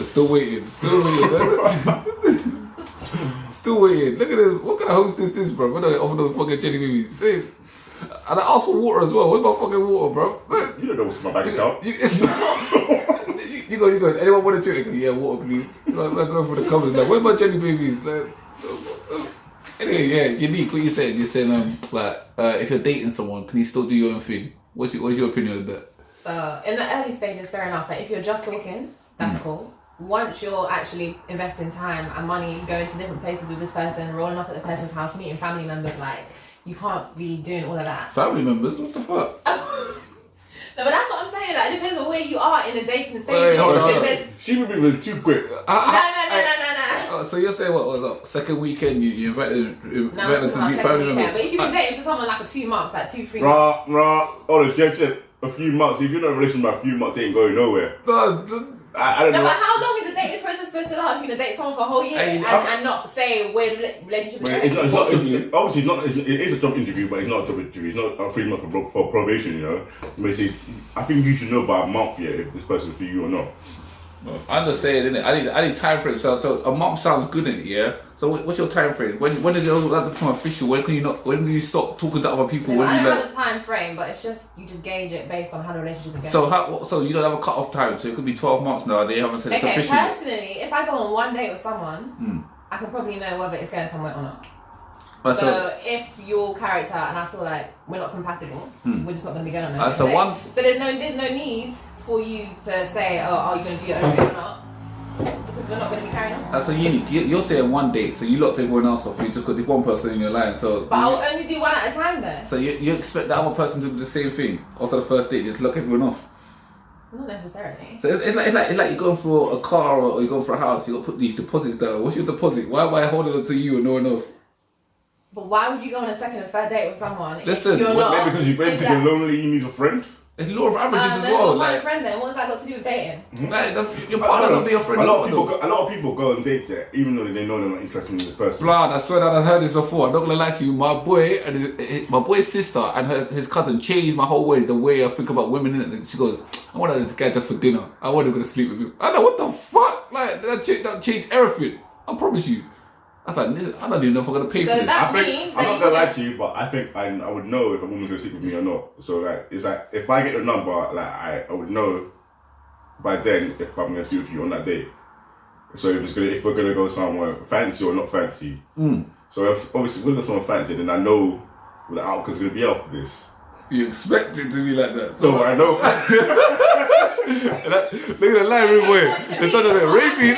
Still waiting. Still waiting. Look at this. What kind of host is this, bro? When I offer those fucking jelly babies. And I asked for water as well. Where's my fucking water, bro? You don't know what's my bank account. You go. Anyone want a drink? Yeah, water, please. Like going for the covers. Like, where's my jelly babies? Like, anyway, yeah, Unique. What you said? You said if you're dating someone, can you still do your own thing? What's your opinion of that? So in the early stages, fair enough. Like if you're just talking, that's cool. Once you're actually investing time and money, going to different places with this person, rolling up at the person's house, meeting family members, like you can't be doing all of that. Family members? What the fuck? No, but that's what I'm saying. Like, it depends on where you are in the dating stage. Wait, hold on. She would be moving too quick. No. So you're saying what was up? Second weekend you invited them to meet family members? But if you've been dating for someone like a few months, like 2-3 months. Honestly, I said a few months. If you're not in a relationship for a few months, it ain't going nowhere. I don't know. But how long is the dating process supposed to last? You're going to date someone for a whole year and not say we're relationship is obviously not. It is a job interview, but it's not a job interview. It's not a 3 month for probation, you know. Basically, I think you should know by a month, if this person's for you or not. I'm just saying, innit? I need time frame. So a month sounds good, innit? Yeah. So what's your time frame? When does it become official? When do you stop talking to other people? I don't have a time frame, but it's just you just gauge it based on how the relationship is going. So you don't have a cut off time. So it could be 12 months now. They haven't said it's official. Okay, personally, if I go on one date with someone, I can probably know whether it's going somewhere or not. So if your character and I feel like we're not compatible, we're just not going to be going on this. So there's no need for you to say, are you going to do your own thing or not? Because we're not going to be carrying on. So Unique, you're saying one date, so you locked everyone else off. You just got this one person in your line. So but I'll only do one at a time then. So you expect the other person to do the same thing after the first date, just lock everyone off? Not necessarily. So it's like you're going for a car or you're going for a house. You got to put these deposits down. What's your deposit? Why am I holding on to you and no one else? But why would you go on a second and third date with someone? Listen, you're not, maybe because you're lonely, you need a friend. It's law of averages as well. Find a friend then. What's that got to do with dating? Like, your partner don't be your friend. A lot of people go on dates there, even though they know they're not interested in this person. Blood, I swear that I've heard this before. I'm not gonna lie to you. My boy and my boy's sister and his cousin changed my whole the way I think about women. And she goes, I want this guy just for dinner. I want him to sleep with him. I know what the fuck. Like that changed everything. I promise you. I thought, I don't even know if I'm gonna pay for this. That means I'm not gonna lie to you, but I think I would know if a woman's gonna sleep with me or not. So like, it's like if I get your number, like I would know by then if I'm gonna sleep with you on that day. So if we're gonna go somewhere fancy or not fancy. So if obviously we're going somewhere fancy, then I know what the outcome's gonna be after this. You expect it to be like that. So I know. Look at the line, boy. It's not a bit rapey.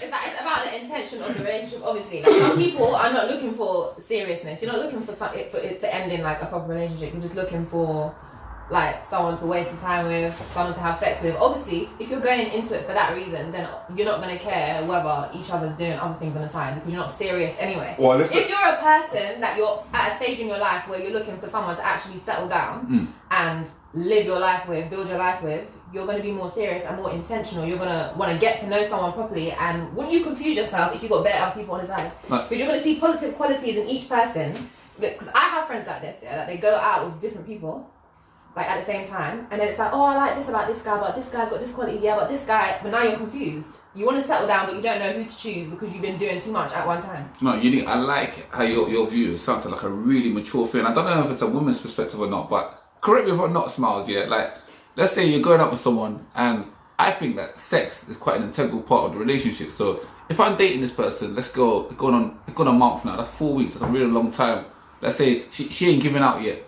It's about the intention of the relationship, obviously. Like, some people are not looking for seriousness. You're not looking for it to end in like a proper relationship. You're just looking for like someone to waste your time with, someone to have sex with. Obviously, if you're going into it for that reason, then you're not going to care whether each other's doing other things on the side because you're not serious anyway. Well, if you're a person that you're at a stage in your life where you're looking for someone to actually settle down and live your life with, build your life with, you're going to be more serious and more intentional. You're going to want to get to know someone properly, and wouldn't you confuse yourself if you've got better people on the side? Because you're going to see positive qualities in each person. Because I have friends like this, that they go out with different people like at the same time, and then it's like, I like this about this guy, but this guy's got this quality, but this guy, but now you're confused. You want to settle down, but you don't know who to choose because you've been doing too much at one time. No, I like how your view sounds like a really mature thing. I don't know if it's a woman's perspective or not, but correct me if I'm not, Smiles, yeah? Like, let's say you're going out with someone, and I think that sex is quite an integral part of the relationship. So if I'm dating this person, let's go, it's gone a month now, that's 4 weeks, that's a really long time. Let's say she ain't giving out yet.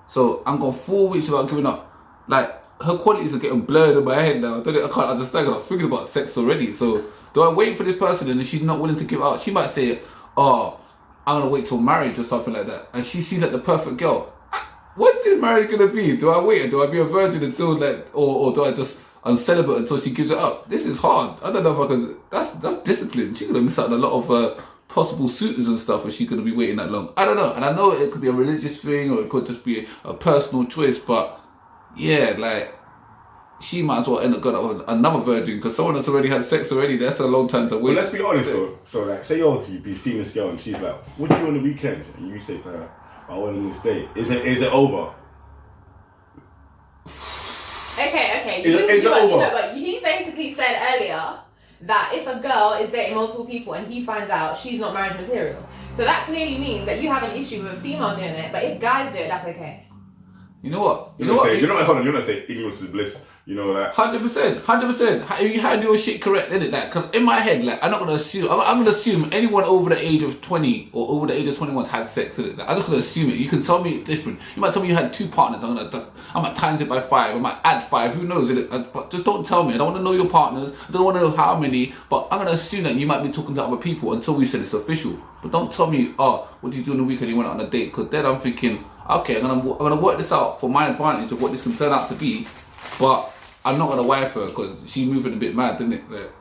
So I'm going 4 weeks without giving up. Like, her qualities are getting blurred in my head now. I can't understand. I'm thinking about sex already. So do I wait for this person and if she's not willing to give out? She might say, I'm going to wait till marriage or something like that. And she sees like the perfect girl. What's this marriage going to be? Do I wait? Do I be a virgin until like, or do I just uncelibate until she gives it up? This is hard. I don't know if I can. That's discipline. She's going to miss out on a lot of possible suitors and stuff if she's going to be waiting that long. I don't know. And I know it could be a religious thing or it could just be a personal choice, but yeah, like, she might as well end up going out with another virgin because someone that's already had sex already, that's a long time to wait. Well, let's be honest though. So like, say you've been seeing this girl and she's like, what do you do on the weekend? And you say to her, I went on this date. Is it over? Okay. Is it over? But he basically said earlier that if a girl is dating multiple people and he finds out she's not marriage material, so that clearly means that you have an issue with a female doing it, but if guys do it, that's okay. You know what? Hold on, you're not saying ignorance is bliss. You know, like 100%. You handle your shit correct, innit? Like, cause in my head, like, I'm not gonna assume. I'm gonna assume anyone over the age of 20 or over the age of 21 had sex, innit? Like, I'm just gonna assume it. You can tell me it's different. You might tell me you had 2 partners. I might times it by 5. I might add 5. Who knows? Innit? But just don't tell me. I don't want to know your partners. I don't want to know how many. But I'm gonna assume that you might be talking to other people until we said it's official. But don't tell me, oh, what did you do on the weekend? You went out on a date. Because then I'm thinking, okay, I'm gonna work this out for my advantage of what this can turn out to be, but I'm not gonna wife her because she's moving a bit mad, isn't it? Like,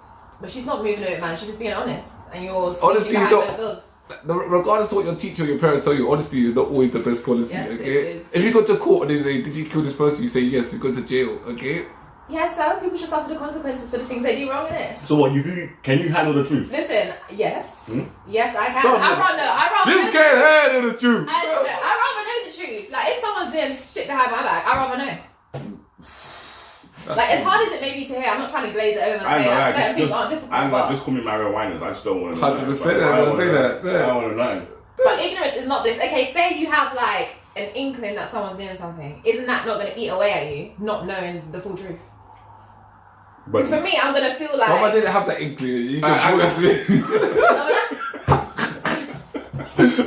but she's not moving a bit mad. She's just being honest, and you're honesty is not. Regardless of what your teacher or your parents tell you, honesty is not always the best policy. Yes, okay, it is. if you go to court and they say, "Did you kill this person?" You say, "Yes." You go to jail. Okay. Yeah, so people should suffer the consequences for the things they do wrong, innit? So what can you handle the truth? Listen, yes. Yes, I can. So, I'd rather you know can't handle the truth. I'd rather know the truth. Like, if someone's doing shit behind my back, I'd rather know. Like, as hard as it may be to hear, I'm not trying to glaze it over and say that certain things aren't difficult. But just call me Mario Winans. I just don't want to know. 100%. I say that. I don't want to know. But ignorance is not bliss. Okay, say you have like an inkling that someone's doing something. Isn't that not going to eat away at you, not knowing the full truth? But for me, I'm going to feel like... Mama didn't have that inkling. You can I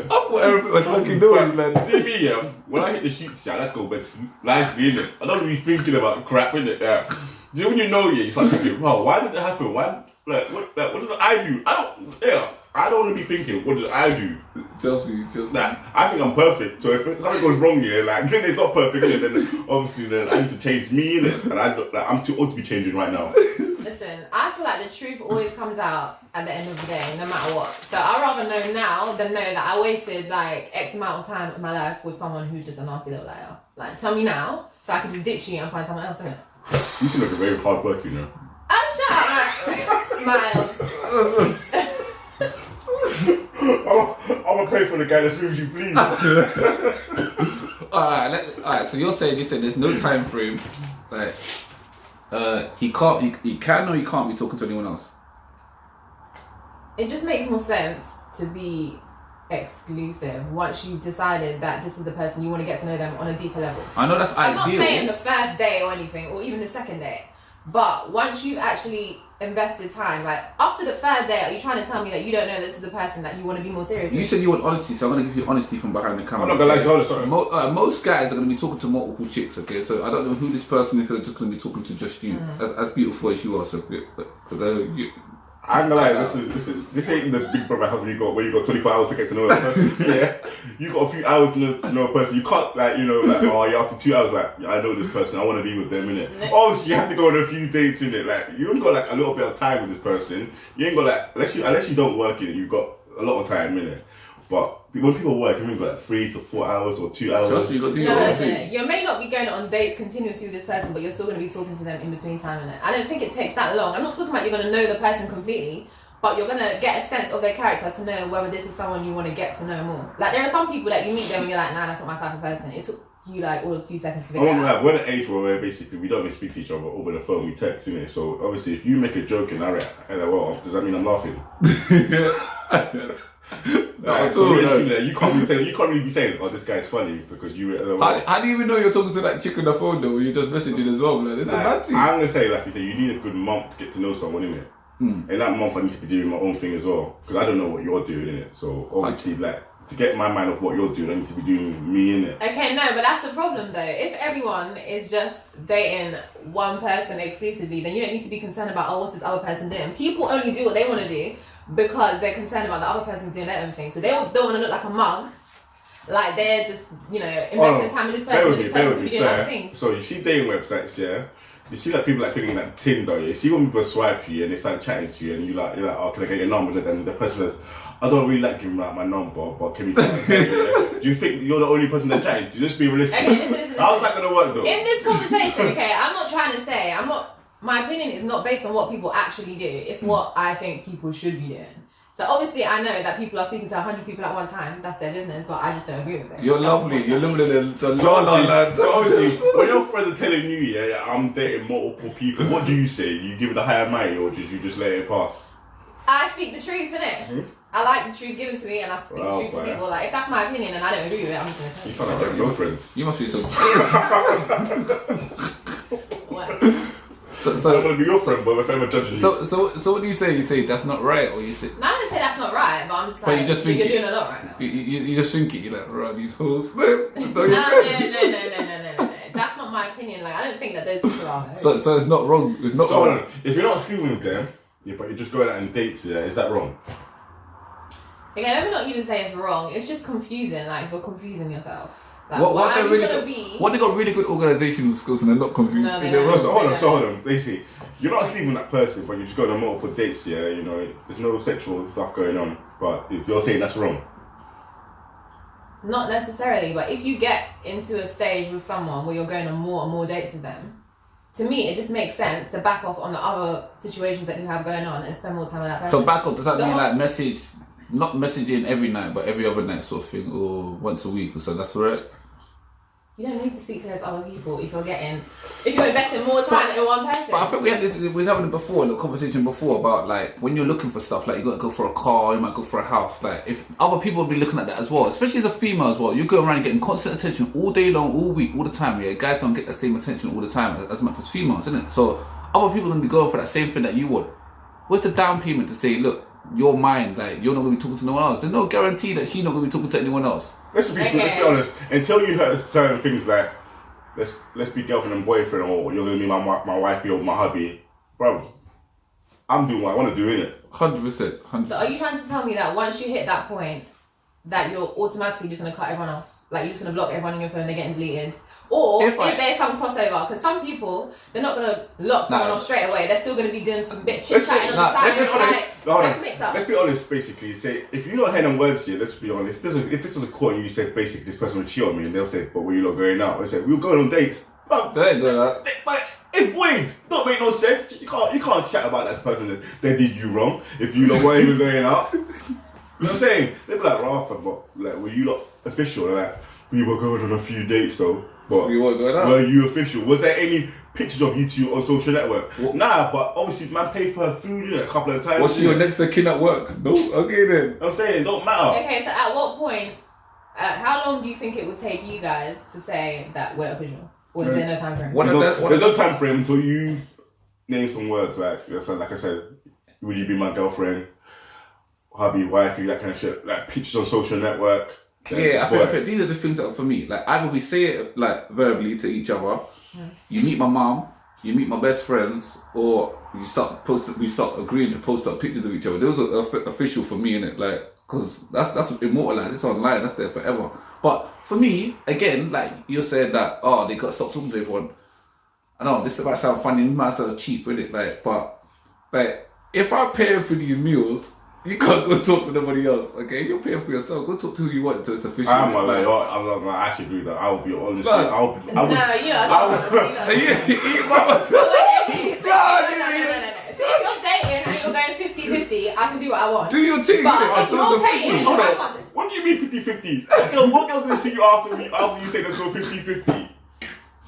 thought everything was fucking doing, man. See me, yeah, when I hit the sheets, yeah, let's go bed nicely, innit? I don't be thinking about crap, innit? Yeah. Do you know when you know, yeah, you start thinking, wow, why did that happen? Why, what did I do? I don't want to be thinking, what did I do? Just me. Nah, I think I'm perfect. So if something goes wrong here, like, then it's not perfect, innit? Then obviously, then I need to change me, innit? And I'm too old to be changing right now. Listen, I feel like the truth always comes out at the end of the day, no matter what. So I'd rather know now than know that I wasted like X amount of time in my life with someone who's just a nasty little liar. Like, tell me now, so I can just ditch you and find someone else, innit? You seem like a very hard worker, you know. Oh, shut up, smiles. I'm gonna pay for the guy that's with you, please. Alright, so you're saying there's no time frame. Like, he can or he can't be talking to anyone else. It just makes more sense to be exclusive once you've decided that this is the person you want to get to know them on a deeper level. I know that's I'm ideal. not saying the first day or anything, or even the second day, but once you've actually invested time, like after the third day, are you trying to tell me that you don't know this is the person that you want to be more serious with? You said you want honesty, so I'm going to give you honesty from behind the camera. I'm not going to lie to you, sorry. Most guys are going to be talking to multiple chicks, okay? So I don't know who this person is just going to be talking to just you. As beautiful as you are, Sophia. I'm gonna lie, this ain't the Big Brother house where you got 24 hours to get to know a person. Yeah, you got a few hours to know a person. You can't you after 2 hours I know this person. I want to be with them, innit? Obviously, you have to go on a few dates, innit? Like you ain't got a little bit of time with this person. You ain't got unless you don't work in it, you've got a lot of time, innit? But when people work, you ain't got 3 to 4 hours or 2 hours. Trust me, you got to do your own thing. You may not be going on dates continuously with this person, but you're still going to be talking to them in between time, innit? I don't think it takes that long. I'm not talking about you're going to know the person completely, but you're going to get a sense of their character to know whether this is someone you want to get to know more. Like, there are some people that you meet them and you're like, nah, that's not my type of person. It took you all of 2 seconds to figure out. We're at an age where basically we don't even speak to each other over the phone, we text, innit? So obviously if you make a joke and I react, well, does that mean I'm laughing? You can't really be saying, oh, this guy's funny because you. How do you even know you're talking to that chick on the phone though? You're just messaging as well, man. It's a bad thing. I'm gonna say, like you say, you need a good month to get to know someone, innit? In that month, I need to be doing my own thing as well because I don't know what you're doing, innit? So obviously, to get my mind off what you're doing, I need to be doing me, innit? Okay, no, but that's the problem though. If everyone is just dating one person exclusively, then you don't need to be concerned about, what's this other person doing? People only do what they want to do because they're concerned about the other person doing their own thing. So they don't want to look like a mug. Like they're just, investing time with this person and this person could be doing other things. So you see dating websites, yeah? You see people thinking like Tinder, yeah? You see when people swipe you and they start chatting to you and you're like, oh, can I get your number? And then the person says, I don't really like giving out my number, but can you tell me? Do you think you're the only person they're chatting to? Just be realistic. Okay, listen. How's that going to work though? In this conversation, okay, I'm not trying to say, my opinion is not based on what people actually do. It's what I think people should be doing. So obviously I know that people are speaking to 100 people at one time. That's their business, but I just don't agree with it. You're lovely. You're living in a So la la land. obviously, when your friends are telling you, yeah, I'm dating multiple people, what do you say? You give it a higher mind, or did you just let it pass? I speak the truth, innit? I like the truth given to me, and I speak the truth to people. Like, if that's my opinion and I don't agree with it, I'm just gonna tell You you. sound like your friends. You must be so. What? I'm gonna be your friend, but if I'm judging you. So what do you say? You say that's not right, or you say? No, I don't say that's not right, but I'm just But like, you just think you're it. doing a lot right now. You just think it. You're like, right, these hoes. No. That's not my opinion. Like, I don't think that those people are. So it's not wrong. It's not So hold wrong. on. If you're not sleeping with them, yeah, but you're just going out on dates, yeah, is that wrong? Okay, let me not even say it's wrong. It's just confusing. Like, you're confusing yourself. Like, What why they are you really gonna got, be? what they got really good organizational skills and they're not confused. No, they They're don't. wrong. So hold on. Basically, you're not sleeping with that person, but you're just going on multiple dates, yeah, you know, there's no sexual stuff going on, but you're saying that's wrong. Not necessarily, but if you get into a stage with someone where you're going on more and more dates with them, to me, it just makes sense to back off on the other situations that you have going on and spend more time with that person. So back up, does that mean like message, not messaging every night, but every other night sort of thing, or once a week or so? That's right. You don't need to speak to those other people if you're investing more time in one person. But I think we was having it before, a conversation before about like when you're looking for stuff, like you gotta go for a car, you might go for a house. Like if other people would be looking at that as well, especially as a female as well, you go around getting constant attention all day long, all week, all the time. Yeah, guys don't get the same attention all the time as much as females, isn't it? So other people are gonna be going for that same thing that you would. What's the down payment to say, look, you're mine, like you're not gonna be talking to no one else? There's no guarantee that she's not gonna be talking to anyone else. Let's be honest. Until you heard certain things like let's be girlfriend and boyfriend, or you're gonna be my wifey or my hubby, bro. I'm doing what I want to do, innit? 100%. So are you trying to tell me that once you hit that point, that you're automatically just gonna cut everyone off? Like you're just gonna block everyone on your phone, they're getting deleted? Or if there's some crossover, because some people, they're not gonna lock someone off straight away. They're still gonna be doing some bit chit chatting on the side. Let's be honest. Basically, say if you're not hearing words here, let's be honest. If this is a call and you say basically this person would cheat on me, and they'll say, "But were you not going out?" They say, "We were going on dates." They ain't going out. But it's void. Don't make no sense. You can't chat about that person that they did you wrong if you not weren't even going out. You know what I'm saying? They'd be like, Rafa, but like, were you not official? Like, we were going on a few dates though. But we weren't going out. Were you official? Was there any pictures of you two on social network? What? Nah, but obviously man paid for her food a couple of times. Was she your next of kin at work? No? Okay then. I'm saying, it don't matter. Okay, so at what point, how long do you think it would take you guys to say that we're official? Or is there no time frame? There's no time frame until you name some words like I said, will you be my girlfriend, hubby, wifey, that kind of shit, like pictures on social network. Yeah, I think these are the things that for me, like either we say it like verbally to each other, you meet my mom, you meet my best friends, or we start agreeing to post up pictures of each other. Those are official for me, innit? Like, cause that's immortalized. It's online. That's there forever. But for me, again, like you're saying that they got to stop talking to everyone. I know this might sound funny, it might sound cheap, innit? Like, but like if I'm paying for these meals, you can't go talk to nobody else, okay? You're paying for yourself. Go talk to who you want to. It's official. I'm not like, I'm not gonna actually do that. I'll be honest. No, See, if you're dating and you're going 50-50, I can do what I want. Do your thing. But if you're paying, hold on. What do you mean 50-50? What girl's gonna see you after you say let's go 50-50?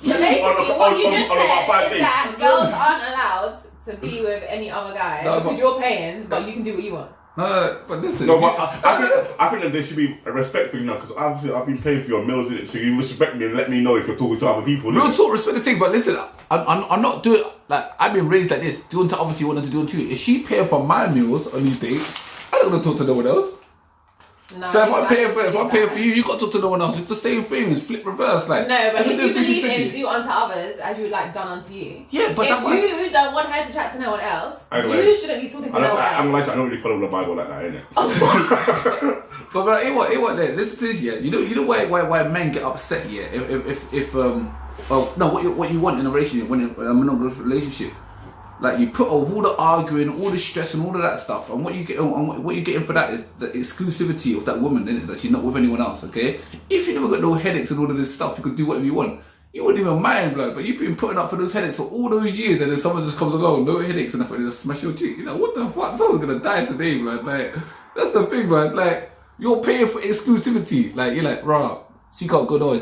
So basically, what you just said is that girls aren't allowed to be with any other guy because you're paying, but you can do what you want. No, but listen. No, but I think that there should be a respect thing now, because obviously I've been paying for your meals, innit? So you respect me and let me know if you're talking to other people. Real talk, respect the thing, but listen, I'm not doing, like, I've been raised like this, doing to others you want to do to you. If she paying for my meals on these dates, I don't want to talk to no one else. No, so if I'm paying for you, you got to talk to no one else. It's the same thing. It's flip reverse. Like no, but if you believe in do unto others as you would like done unto you. Yeah, but if you don't want her to chat to no one else, you shouldn't be talking to no one else. I don't really follow the Bible like that, innit? But it what then? Listen to this, yeah. You know why men get upset, yeah. If what you want in a relationship, when a monogamous relationship. Like you put all the arguing, all the stress, and all of that stuff, and what you get, and what you're getting for that is the exclusivity of that woman, innit? That she's not with anyone else. Okay, if you never got no headaches and all of this stuff, you could do whatever you want. You wouldn't even mind, blood. But you've been putting up for those headaches for all those years, and then someone just comes along, no headaches, and just smash your cheek. You know what the fuck? Someone's gonna die today, blood. Like That's the thing, man. Like, you're paying for exclusivity. Like, you're like, rah, she can't go nowhere.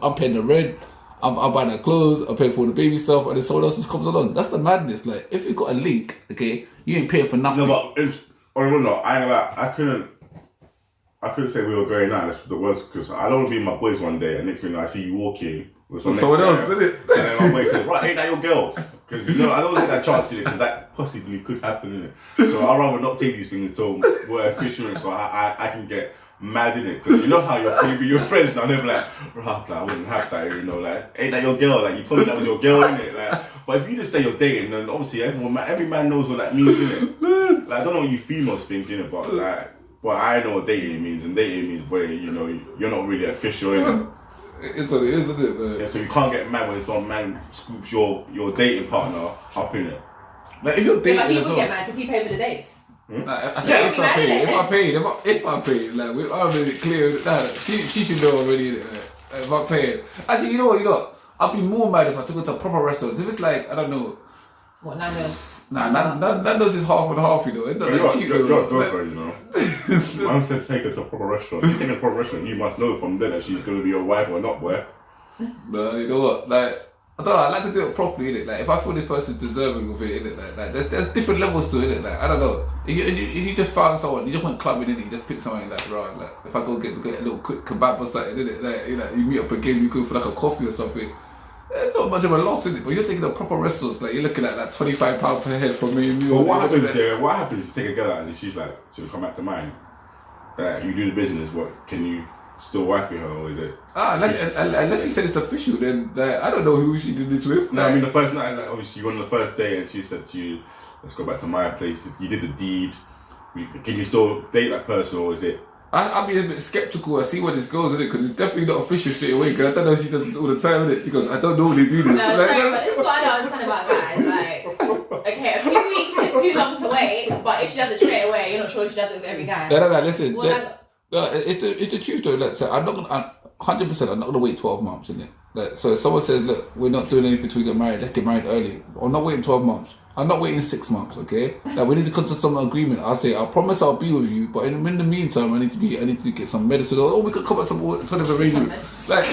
I'm paying the rent. I'm buying her clothes. I'm paying for all the baby stuff, and then someone else just comes along. That's the madness. Like, if you've got a link, okay, you ain't paying for nothing. No, but I couldn't say we were going out. That's the worst because I don't want to be with my boys one day, and next minute I see you walking with someone else, isn't it? And then my boy says, "Right, ain't that your girl?" Because I don't take that chance in it because that possibly could happen in it. So I'd rather not say these things until we're official, so I can get mad in it. Because you know how you're feeling with your friends now, they're like, "Right, I wouldn't have that," like, "Ain't that your girl?" Like, you told me that was your girl, innit? Like, but if you just say you're dating, then obviously every man knows what that means, innit? Like, I don't know what you females think, innit? But like, well, I know what dating means, and dating means where you're not really official, innit? It's what it is, isn't it? Man? Yeah, so you can't get mad when some man scoops your dating partner up in it. Like, if you're dating, but he would get mad because he paid for the dates. Like, I said, if I pay, like, we're already clear with that. She should know already. If I pay, actually, you know what? I'd be more mad if I took her to proper restaurants. If it's like, I don't know. What, Nando's? Nah, Nando's is half and half, It's not that cheap, though. You're a girlfriend, Man said take her to a proper restaurant. If you take her to a proper restaurant, you must know from then that she's going to be your wife or not, boy. No, you know what? Like, I don't know, I like to do it properly, innit? Like, if I feel this person's deserving of it, innit? Like there's different levels to it, innit? Like, I don't know. If you just found someone, you just went clubbing, innit? You just pick someone like, right, like, if I go get a little quick kebab or something, innit? Like, you meet up again, you go for like a coffee or something. Not much of a loss, innit? But you're taking a proper restaurants, like, you're looking at like £25 per head for me and you. But what happens if you take a girl out and she's like, she'll come back to mine? You do the business, what, can you still wifey her, or is it? Unless you said it's official, then I don't know who she did this with. No, I mean the first night, like, obviously you went on the first day and she said to you, let's go back to my place. You did the deed. Can you still date that person, or is it? I'll be a bit skeptical. I see where this goes, innit? Because it's definitely not official straight away. Because I don't know if she does this all the time, innit? She goes, I don't know when they do this. No, sorry, but this is what I don't understand about guys. Like, okay, a few weeks is too long to wait, but if she does it straight away, you're not sure if she does it with every guy. No, listen. No, it's the truth though. Like, so I'm not gonna 100%. I'm not gonna wait 12 months, innit? Like, so if someone says, look, we're not doing anything till we get married. Let's get married early. I'm not waiting 12 months. I'm not waiting 6 months. Okay? Like, we need to come to some agreement. I'll say, I promise I'll be with you, but in the meantime, I need to get some medicine. Or we could come at some alternative arrangement. Like,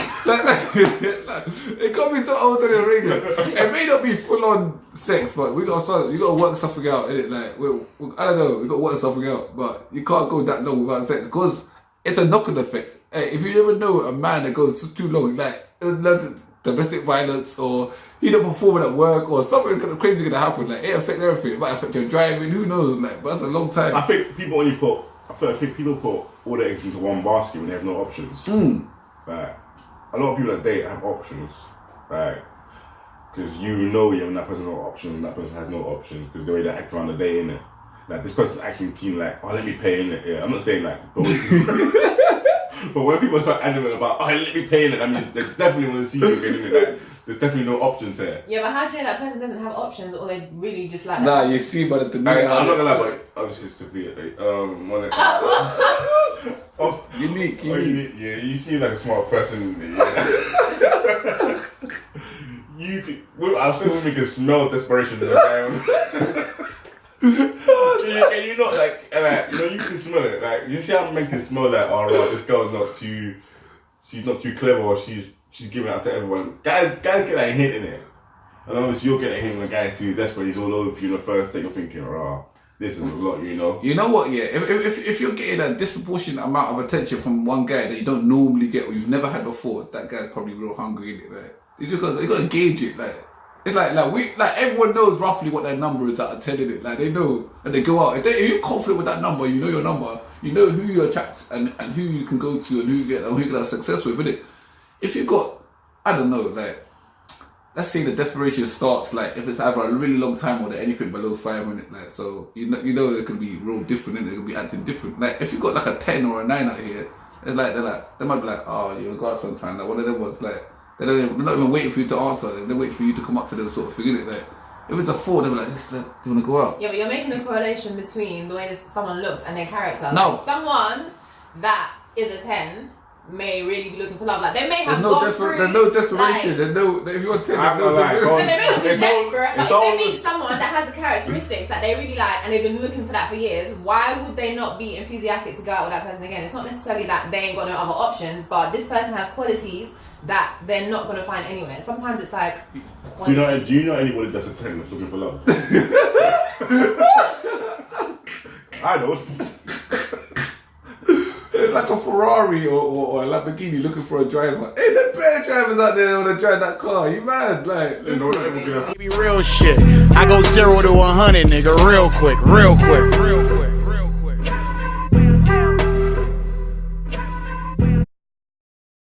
it can't be some alternative arrangement. It may not be full on sex, but we gotta work something out, innit? Like, I don't know, we gotta work something out, but you can't go that long without sex because it's a knock-on effect. Hey, if you never know a man that goes too long, like domestic violence, or he not performing at work, or something crazy gonna happen, like it affects everything. It might affect your driving, who knows, like, but that's a long time. I think people put all their eggs into one basket when they have no options. Like, a lot of people that date have options, like, because you have that person no options and that person has no options because the way they act around the day, innit? Like, this person's acting keen, like, oh, let me pay, innit? Yeah, I'm not saying like, but when people start adamant about, oh, let me pay, innit? That means they definitely want to see you again, innit? Like, there's definitely no options here. Yeah, but how do you know that person doesn't have options, or they really just like? Nah, you see, but I'm not gonna lie, but obviously it's to be unique. Yeah, you seem like a smart person. Yeah. I've seen women can smell desperation in the guy. Can you not like you can smell it. Like, you see how men can smell that? Oh, right, this girl's she's not too clever, or she's giving out to everyone. Guys get that hint in it, and obviously you'll get a hint when a guy too desperate. He's all over for you on the first day. You're thinking, this is a lot, You know what? Yeah, if you're getting a disproportionate amount of attention from one guy that you don't normally get or you've never had before, that guy's probably real hungry, innit? Like, you got to gauge it, like. It's like everyone knows roughly what their number is out of 10, innit? Like, they know, and they go out. If you're confident with that number, you know your number, you know who you attract and who you can go to and who you can have success with, innit? If you got, I don't know, like, let's say the desperation starts, like, if it's either a really long time or they're anything below 5 minutes, like, so you know it could be real different, innit? It could be acting different. Like, if you got like a 10 or a 9 out here, they might be like, oh, you'll go out sometime. Like, one of them ones, like, they're not even waiting for you to answer. They're waiting for you to come up to them, sort of thing, innit? Like, if it's a 4, they'll be like, do you want to go out? Yeah, but you're making a correlation between the way someone looks and their character. No. Like, someone that is a 10 may really be looking for love. Like they may have There's gone through. no desperation. Like, There's no. If you want to take I'm no not lying, desperation. so they may not be It's all- desperate, but it's if all- they meet someone that has the characteristics that they really like and they've been looking for that for years, why would they not be enthusiastic to go out with that person again? It's not necessarily that they ain't got no other options, but this person has qualities that they're not going to find anywhere. Sometimes it's like, Do you know anybody that's a 10 that's looking for love? I don't. It's like a Ferrari or a Lamborghini looking for a driver. Hey, the bad drivers out there want to drive that car. You mad? Like, You know, listen. that would be a- Be real shit. I go 0 to 100, nigga, real quick, real quick.